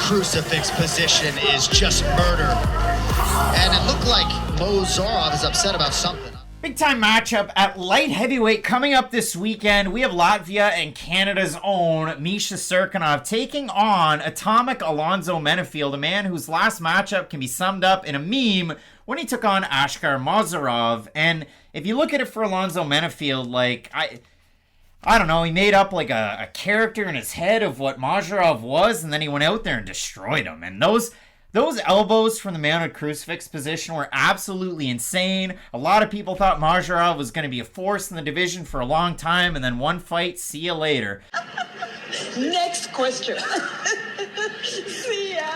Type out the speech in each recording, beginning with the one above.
crucifix position is just murder. And it looked like Mozarov is upset about something. Big time matchup at light heavyweight coming up this weekend. We have Latvia and Canada's own Misha Cirkunov taking on atomic Alonzo Menifield, a man whose last matchup can be summed up in a meme when he took on Askar Mazarov. And if you look at it for Alonzo Menifield, like, I don't know, he made up like a character in his head of what Mazarov was, and then he went out there and destroyed him. And those elbows from the mounted crucifix position were absolutely insane. A lot of people thought Mazarov was going to be a force in the division for a long time, and then one fight, see you later. Next question. See ya.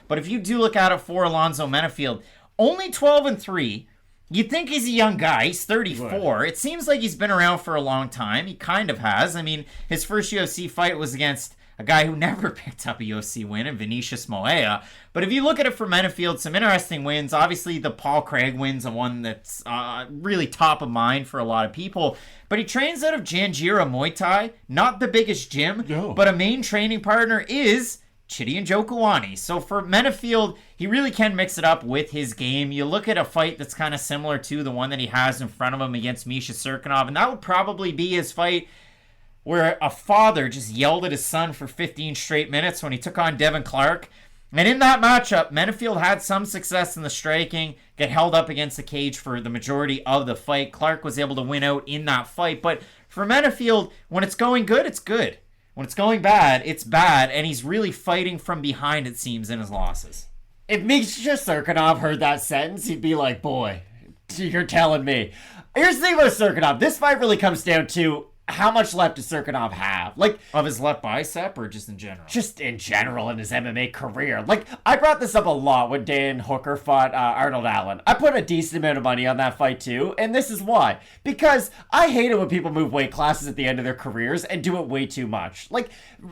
But if you do look at it for Alonzo Menifield, only 12-3. You'd think he's a young guy. He's 34. Right. It seems like he's been around for a long time. He kind of has. I mean, his first UFC fight was against a guy who never picked up a UFC win in Vinicius Morea. But if you look at it for Menifield, some interesting wins. Obviously, the Paul Craig win's a one that's really top of mind for a lot of people. But he trains out of Janjira Muay Thai. Not the biggest gym, but a main training partner is Chidian Jokuani. So for Menifield, he really can mix it up with his game. You look at a fight that's kind of similar to the one that he has in front of him against Misha Cirkunov, and that would probably be his fight where a father just yelled at his son for 15 straight minutes when he took on Devin Clark. And in that matchup, Menifield had some success in the striking, get held up against the cage for the majority of the fight. Clark was able to win out in that fight. But for Menifield, when it's going good, it's good. When it's going bad, it's bad. And he's really fighting from behind, it seems, in his losses. If Misha Cirkunov heard that sentence, he'd be like, boy, you're telling me. Here's the thing about Cirkunov. This fight really comes down to how much left does Cirkunov have? Like, of his left bicep or just in general? Just in general in his MMA career. Like, I brought this up a lot when Dan Hooker fought Arnold Allen. I put a decent amount of money on that fight too, and this is why. Because I hate it when people move weight classes at the end of their careers and do it way too much. Like,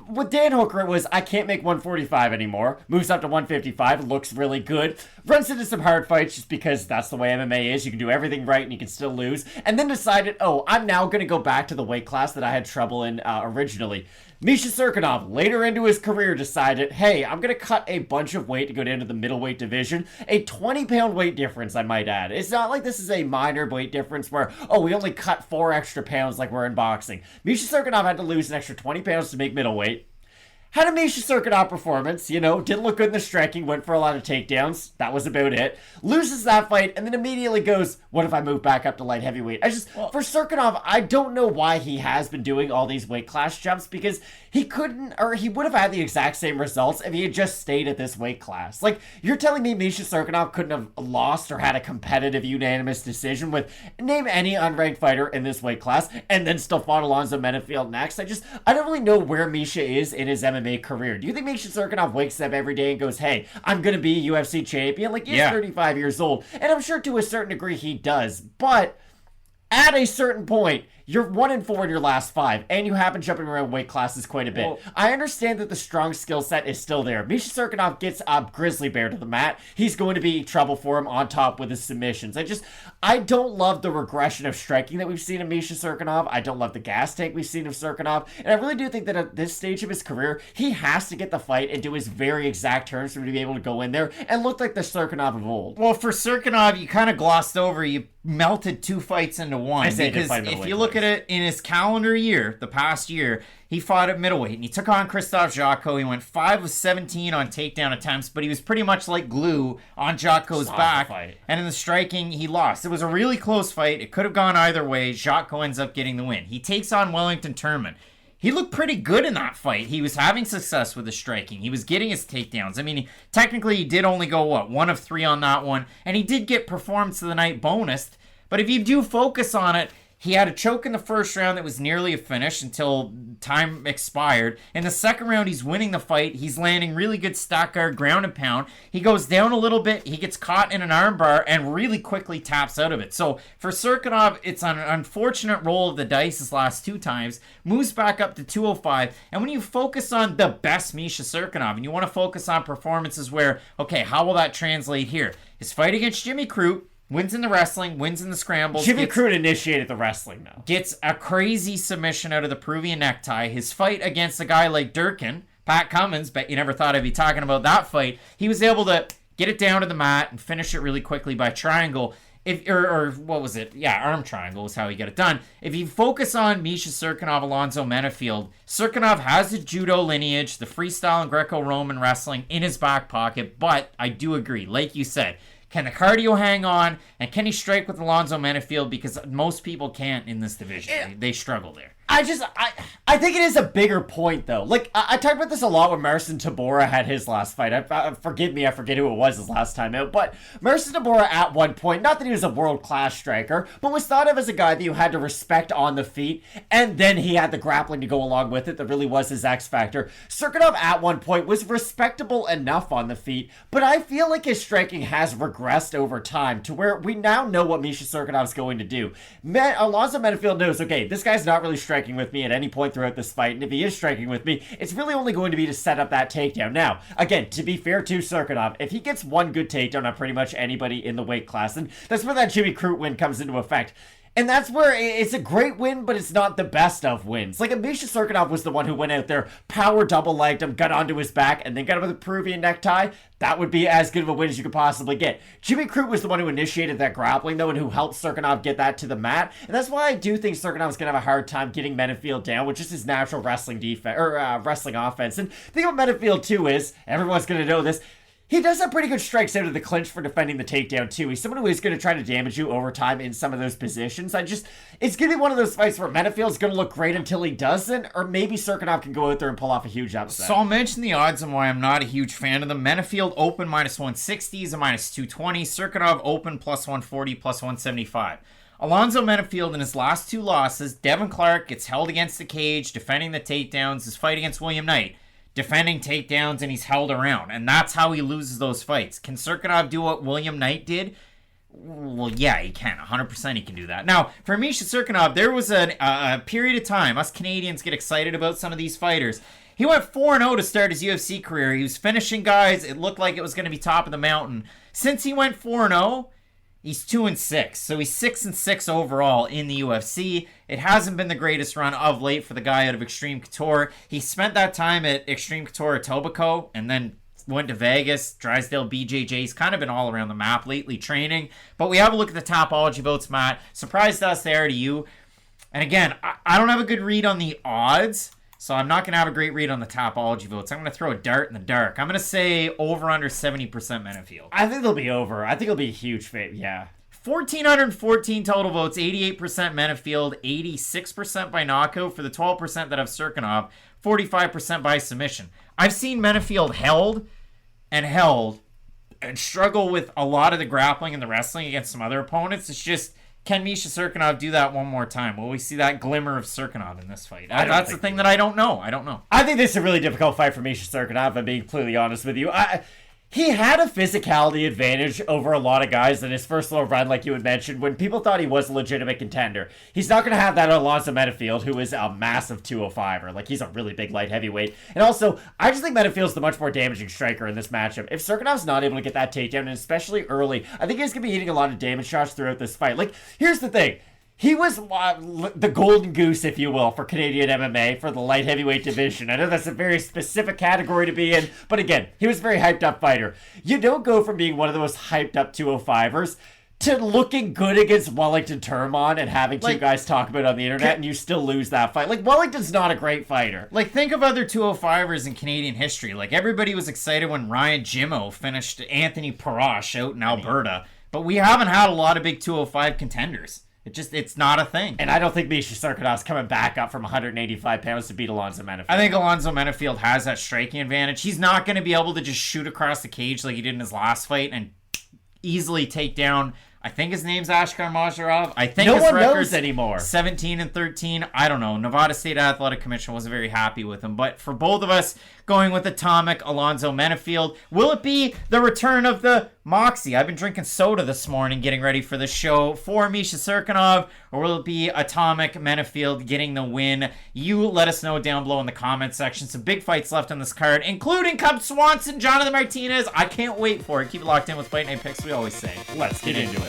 with Dan Hooker, it was, I can't make 145 anymore. Moves up to 155, looks really good. Runs into some hard fights just because that's the way MMA is. You can do everything right and you can still lose. And then decided, oh, I'm now going to go back to the weight class that I had trouble in originally. Misha Cirkunov, later into his career, decided, hey, I'm going to cut a bunch of weight to go down to the middleweight division. A 20-pound weight difference, I might add. It's not like this is a minor weight difference where, oh, we only cut 4 extra pounds like we're in boxing. Misha Cirkunov had to lose an extra 20 pounds to make middleweight. Had a Misha Cirkunov performance, didn't look good in the striking, went for a lot of takedowns. That was about it. Loses that fight, and then immediately goes, what if I move back up to light heavyweight? For Cirkunov, I don't know why he has been doing all these weight class jumps, because he couldn't, or he would have had the exact same results if he had just stayed at this weight class. Like, you're telling me Misha Cirkunov couldn't have lost or had a competitive unanimous decision with, name any unranked fighter in this weight class, and then still fought Alonzo Menifield next? I don't really know where Misha is in his MMA career. Do you think Misha Cirkunov wakes up every day and goes, hey, I'm going to be a UFC champion? Like, he's 35 years old, and I'm sure to a certain degree he does, but at a certain point, you're 1-4 in your last 5, and you have been jumping around weight classes quite a bit. Well, I understand that the strong skill set is still there. Misha Cirkunov gets a grizzly bear to the mat. He's going to be trouble for him on top with his submissions. I don't love the regression of striking that we've seen in Misha Cirkunov. I don't love the gas tank we've seen of Cirkunov. And I really do think that at this stage of his career, he has to get the fight and do his very exact terms for him to be able to go in there and look like the Cirkunov of old. Well, for Cirkunov, you kind of glossed over, you melted 2 fights into one. Because if you look at it in his calendar year, the past year, he fought at middleweight, and he took on Christoph Jotko. He went 5 of 17 on takedown attempts, but he was pretty much like glue on Jotko's back. And in the striking, he lost. It was a really close fight. It could have gone either way. Jotko ends up getting the win. He takes on Wellington Turman. He looked pretty good in that fight. He was having success with the striking. He was getting his takedowns. I mean, technically, he did only go, 1 of 3 on that one, and he did get performance of the night bonused. But if you do focus on it, he had a choke in the first round that was nearly a finish until time expired. In the second round, he's winning the fight. He's landing really good stock guard, ground and pound. He goes down a little bit. He gets caught in an armbar and really quickly taps out of it. So for Cirkunov, it's an unfortunate roll of the dice his last 2 times. Moves back up to 205. And when you focus on the best Misha Cirkunov, and you want to focus on performances where, okay, how will that translate here? His fight against Jimmy Crute, wins in the wrestling, wins in the scrambles. Jimmy Crute initiated the wrestling, though. Gets a crazy submission out of the Peruvian necktie. His fight against a guy like Durkin, Pat Cummins, bet you never thought I'd be talking about that fight. He was able to get it down to the mat and finish it really quickly by triangle. Or what was it? Yeah, arm triangle was how he got it done. If you focus on Misha Cirkunov, Alonzo Menifield, Cirkunov has the judo lineage, the freestyle and Greco-Roman wrestling in his back pocket, but I do agree, like you said, can the cardio hang on, and can he strike with Alonzo Menifield? Because most people can't in this division. They struggle there. I think it is a bigger point, though. Like, I talked about this a lot when Marcin Tybura had his last fight. Forgive me, I forget who it was his last time out. But Marcin Tybura, at one point, not that he was a world-class striker, but was thought of as a guy that you had to respect on the feet, and then he had the grappling to go along with it that really was his X factor. Cirkunov, at one point, was respectable enough on the feet, but I feel like his striking has regressed over time to where we now know what Misha Cirkunov's going to do. Alonzo Menifield knows, okay, this guy's not really striking with me at any point throughout this fight, and if he is striking with me, it's really only going to be to set up that takedown. Now, again, to be fair to Cirkunov, if he gets one good takedown on pretty much anybody in the weight class, then that's where that Jimmy Crute win comes into effect. And that's where it's a great win, but it's not the best of wins. Like, if Misha Cirkunov was the one who went out there, power double-legged him, got onto his back, and then got him with a Peruvian necktie, that would be as good of a win as you could possibly get. Jimmy Crute was the one who initiated that grappling, though, and who helped Cirkunov get that to the mat. And that's why I do think Cirkunov's going to have a hard time getting Menifield down, which is his natural wrestling defense, or wrestling offense. And the thing about Menifield, too, is, everyone's going to know this, he does have pretty good strikes out of the clinch for defending the takedown, too. He's someone who is going to try to damage you over time in some of those positions. It's going to be one of those fights where Menifield's going to look great until he doesn't, or maybe Cirkunov can go out there and pull off a huge upset. So I'll mention the odds and why I'm not a huge fan of them. Menifield open -160 is a -220. Cirkunov open +140, +175. Alonzo Menifield in his last two losses, Devin Clark gets held against the cage, defending the takedowns. His fight against William Knight, defending takedowns, and he's held around. And that's how he loses those fights. Can Cirkunov do what William Knight did? Well, yeah, he can. 100% he can do that. Now, for Misha Cirkunov, there was a period of time, us Canadians get excited about some of these fighters. He went 4-0 to start his UFC career. He was finishing guys. It looked like it was going to be top of the mountain. Since he went 4-0, he's 2-6, so he's 6-6 overall in the UFC. It hasn't been the greatest run of late for the guy out of Extreme Couture. He spent that time at Extreme Couture Etobicoke and then went to Vegas, Drysdale, BJJ. He's kind of been all around the map lately training. But we have a look at the Topology votes, Matt. Surprised us there to you. And again, I don't have a good read on the odds, so I'm not going to have a great read on the Topology votes. I'm going to throw a dart in the dark. I'm going to say over under 70% Menifield. I think they'll be over. I think it'll be a huge fate, yeah. 1,414 total votes, 88% Menifield, 86% by knockout for the 12% that have Cirkunov, 45% by submission. I've seen Menifield held and struggle with a lot of the grappling and the wrestling against some other opponents. It's just, can Misha Cirkunov do that one more time? Will we see that glimmer of Cirkunov in this fight? That's the thing that I don't know. I think this is a really difficult fight for Misha Cirkunov, if I'm being completely honest with you. He had a physicality advantage over a lot of guys in his first little run, like you had mentioned, when people thought he was a legitimate contender. He's not going to have that on Alonzo Menifield, who is a massive 205er. Like, he's a really big light heavyweight. And also, I just think Menifield's the much more damaging striker in this matchup. If Cirkunov's not able to get that takedown, and especially early, I think he's going to be eating a lot of damage shots throughout this fight. Like, here's the thing. He was the golden goose, if you will, for Canadian MMA for the light heavyweight division. I know that's a very specific category to be in, but again, he was a very hyped up fighter. You don't go from being one of the most hyped up 205ers to looking good against Wellington Turman and having two guys talk about it on the internet, and you still lose that fight. Like, Wellington's not a great fighter. Like, think of other 205ers in Canadian history. Like, everybody was excited when Ryan Jimmo finished Anthony Parash out in Alberta, but we haven't had a lot of big 205 contenders. It's not a thing. And I don't think Misha Cirkunov's coming back up from 185 pounds to beat Alonzo Menifield. I think Alonzo Menifield has that striking advantage. He's not going to be able to just shoot across the cage like he did in his last fight and easily take down, I think his name's Askar Mazharov. I think no his one record's knows anymore. 17-13. I don't know. Nevada State Athletic Commission wasn't very happy with him. But for both of us, going with Atomic, Alonzo Menifield, will it be the return of the Moxie? I've been drinking soda this morning getting ready for the show for Misha Cirkunov, or will it be Atomic Menifield getting the win? You let us know down below in the comment section. Some big fights left on this card, including Cub Swanson, Jonathan Martinez. I can't wait for it. Keep it locked in with Fight Night Picks, we always say. Let's get into it.